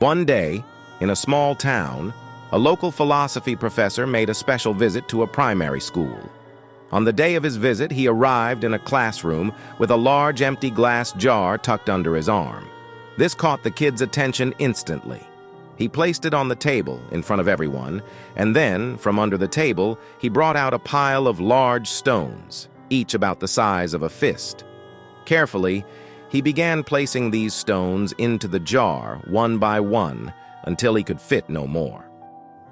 One day, in a small town, a local philosophy professor made a special visit to a primary school. On the day of his visit, he arrived in a classroom with a large empty glass jar tucked under his arm. This caught the kid's attention instantly. He placed it on the table in front of everyone, and then, from under the table, he brought out a pile of large stones, each about the size of a fist. Carefully, he began placing these stones into the jar one by one until he could fit no more.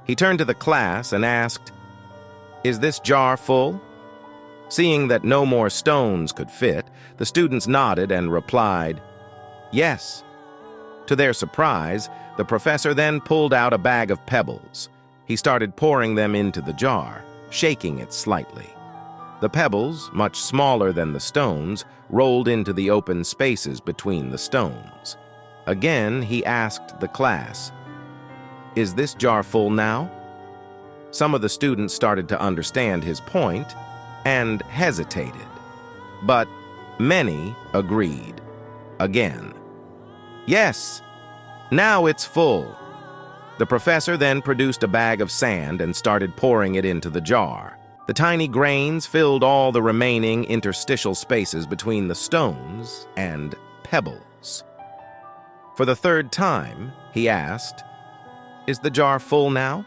He turned to the class and asked, "Is this jar full?" Seeing that no more stones could fit, the students nodded and replied, "Yes." To their surprise, the professor then pulled out a bag of pebbles. He started pouring them into the jar, shaking it slightly. The pebbles, much smaller than the stones, rolled into the open spaces between the stones. Again, he asked the class, "Is this jar full now?" Some of the students started to understand his point and hesitated, but many agreed. Again, "Yes, now it's full." The professor then produced a bag of sand and started pouring it into the jar. The tiny grains filled all the remaining interstitial spaces between the stones and pebbles. For the third time, he asked, "Is the jar full now?"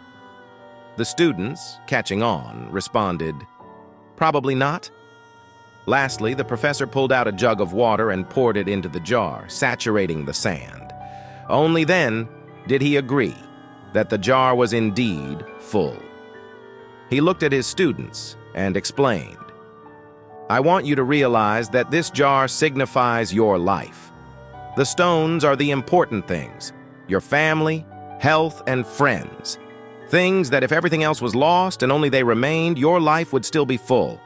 The students, catching on, responded, "Probably not." Lastly, the professor pulled out a jug of water and poured it into the jar, saturating the sand. Only then did he agree that the jar was indeed full. He looked at his students and explained, "I want you to realize that this jar signifies your life. The stones are the important things, your family, health, and friends. Things that if everything else was lost and only they remained, your life would still be full.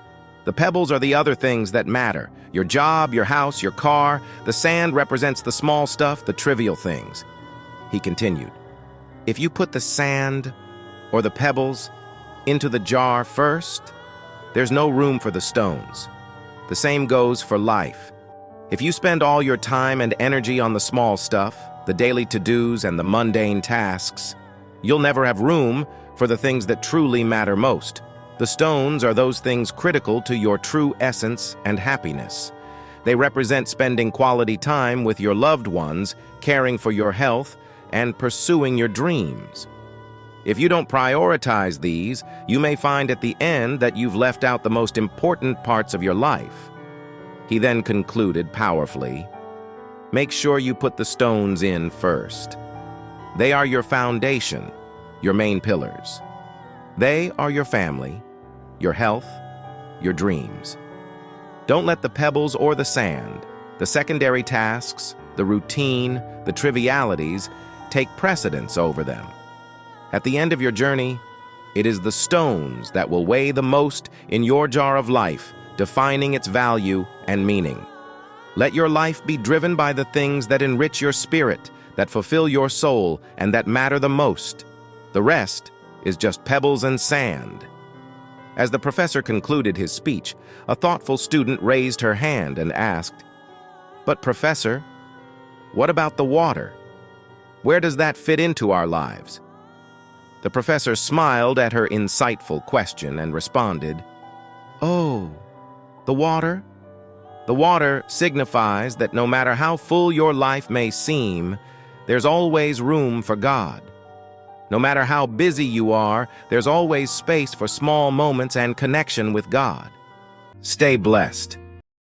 The pebbles are the other things that matter, your job, your house, your car. The sand represents the small stuff, the trivial things." He continued, "If you put the sand or the pebbles into the jar first, there's no room for the stones. The same goes for life. If you spend all your time and energy on the small stuff, the daily to-dos and the mundane tasks, you'll never have room for the things that truly matter most. The stones are those things critical to your true essence and happiness. They represent spending quality time with your loved ones, caring for your health, and pursuing your dreams. If you don't prioritize these, you may find at the end that you've left out the most important parts of your life." He then concluded powerfully, "Make sure you put the stones in first. They are your foundation, your main pillars. They are your family, your health, your dreams. Don't let the pebbles or the sand, the secondary tasks, the routine, the trivialities, take precedence over them. At the end of your journey, it is the stones that will weigh the most in your jar of life, defining its value and meaning. Let your life be driven by the things that enrich your spirit, that fulfill your soul, and that matter the most. The rest is just pebbles and sand." As the professor concluded his speech, a thoughtful student raised her hand and asked, "But professor, what about the water? Where does that fit into our lives?" The professor smiled at her insightful question and responded, "Oh, the water? The water signifies that no matter how full your life may seem, there's always room for God. No matter how busy you are, there's always space for small moments and connection with God. Stay blessed."